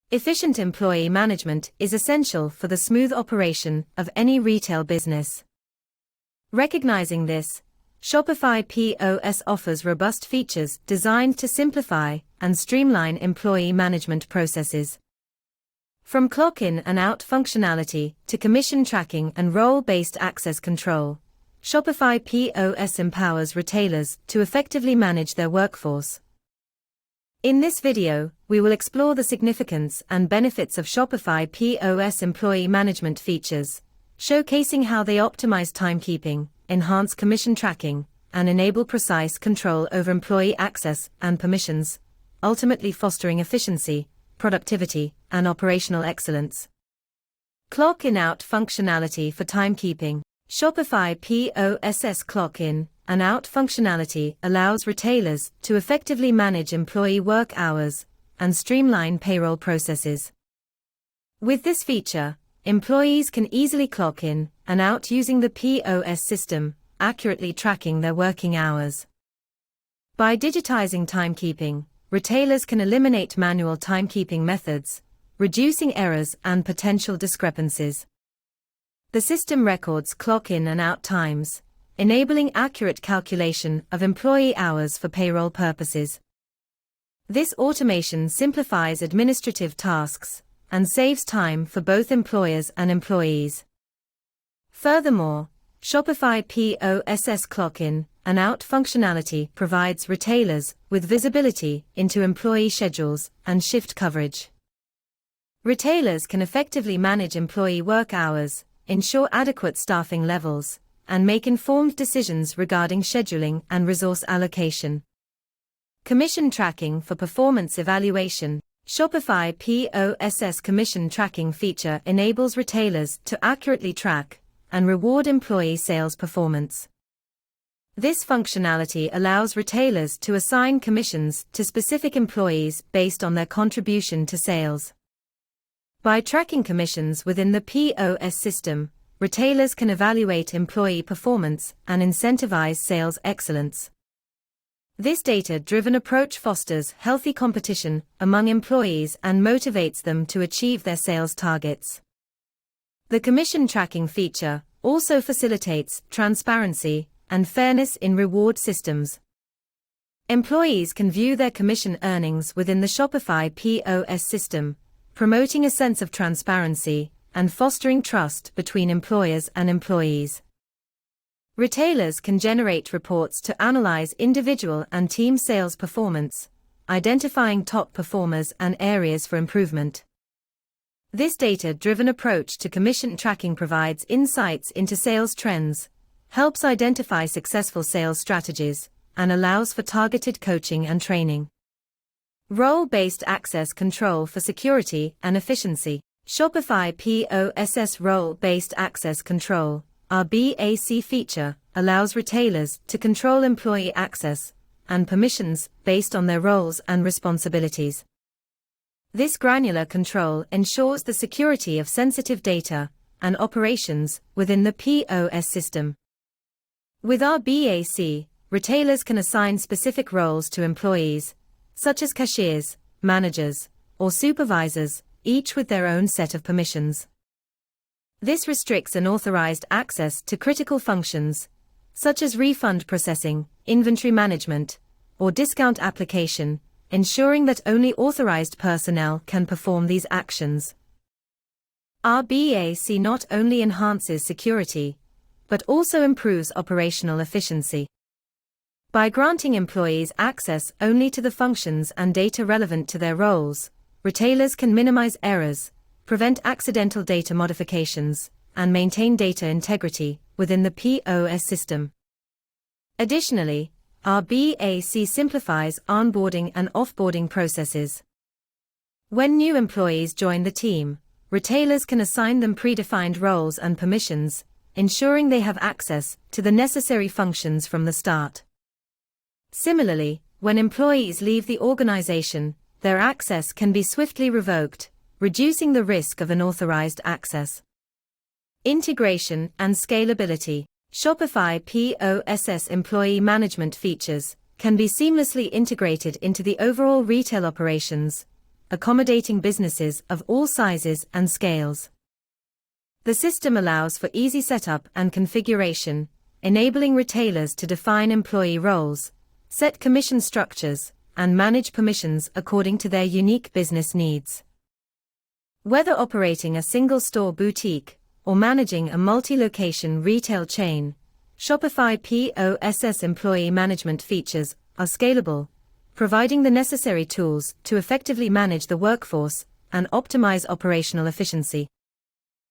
Efficient employee management is essential for the smooth operation of any retail business. Recognizing this, Shopify POS offers robust features designed to simplify and streamline employee management processes. From clock-in and out functionality to commission tracking and role-based access control, Shopify POS empowers retailers to effectively manage their workforce. In this video, we will explore the significance and benefits of Shopify POS employee management features, showcasing how they optimize timekeeping, enhance commission tracking, and enable precise control over employee access and permissions, ultimately fostering efficiency, productivity, and operational excellence. Clock-in-out functionality for timekeeping. Shopify POS's clock-in and out functionality allows retailers to effectively manage employee work hours and streamline payroll processes. With this feature, employees can easily clock in and out using the POS system, accurately tracking their working hours. By digitizing timekeeping, retailers can eliminate manual timekeeping methods, reducing errors and potential discrepancies. The system records clock-in and out times, enabling accurate calculation of employee hours for payroll purposes. This automation simplifies administrative tasks and saves time for both employers and employees. Furthermore, Shopify POS's clock-in and out functionality provides retailers with visibility into employee schedules and shift coverage. Retailers can effectively manage employee work hours, ensure adequate staffing levels, and make informed decisions regarding scheduling and resource allocation. Commission tracking for performance evaluation. Shopify POS's commission tracking feature enables retailers to accurately track and reward employee sales performance. This functionality allows retailers to assign commissions to specific employees based on their contribution to sales. By tracking commissions within the POS system, retailers can evaluate employee performance and incentivize sales excellence. This data-driven approach fosters healthy competition among employees and motivates them to achieve their sales targets. The commission tracking feature also facilitates transparency and fairness in reward systems. Employees can view their commission earnings within the Shopify POS system, promoting a sense of transparency and fostering trust between employers and employees. Retailers can generate reports to analyze individual and team sales performance, identifying top performers and areas for improvement. This data-driven approach to commission tracking provides insights into sales trends, helps identify successful sales strategies, and allows for targeted coaching and training. Role-based access control for security and efficiency. Shopify POS's role-based access control, RBAC feature, allows retailers to control employee access and permissions based on their roles and responsibilities. This granular control ensures the security of sensitive data and operations within the POS system. With RBAC, retailers can assign specific roles to employees, such as cashiers, managers, or supervisors, each with their own set of permissions. This restricts unauthorized access to critical functions, such as refund processing, inventory management, or discount application, ensuring that only authorized personnel can perform these actions. RBAC not only enhances security, but also improves operational efficiency. By granting employees access only to the functions and data relevant to their roles, retailers can minimize errors, prevent accidental data modifications, and maintain data integrity within the POS system. Additionally, RBAC simplifies onboarding and offboarding processes. When new employees join the team, retailers can assign them predefined roles and permissions, ensuring they have access to the necessary functions from the start. Similarly, when employees leave the organization, their access can be swiftly revoked, reducing the risk of unauthorized access. Integration and scalability. Shopify POS's employee management features can be seamlessly integrated into the overall retail operations, accommodating businesses of all sizes and scales. The system allows for easy setup and configuration, enabling retailers to define employee roles, set commission structures, and manage permissions according to their unique business needs. Whether operating a single-store boutique or managing a multi-location retail chain, Shopify POS's employee management features are scalable, providing the necessary tools to effectively manage the workforce and optimize operational efficiency.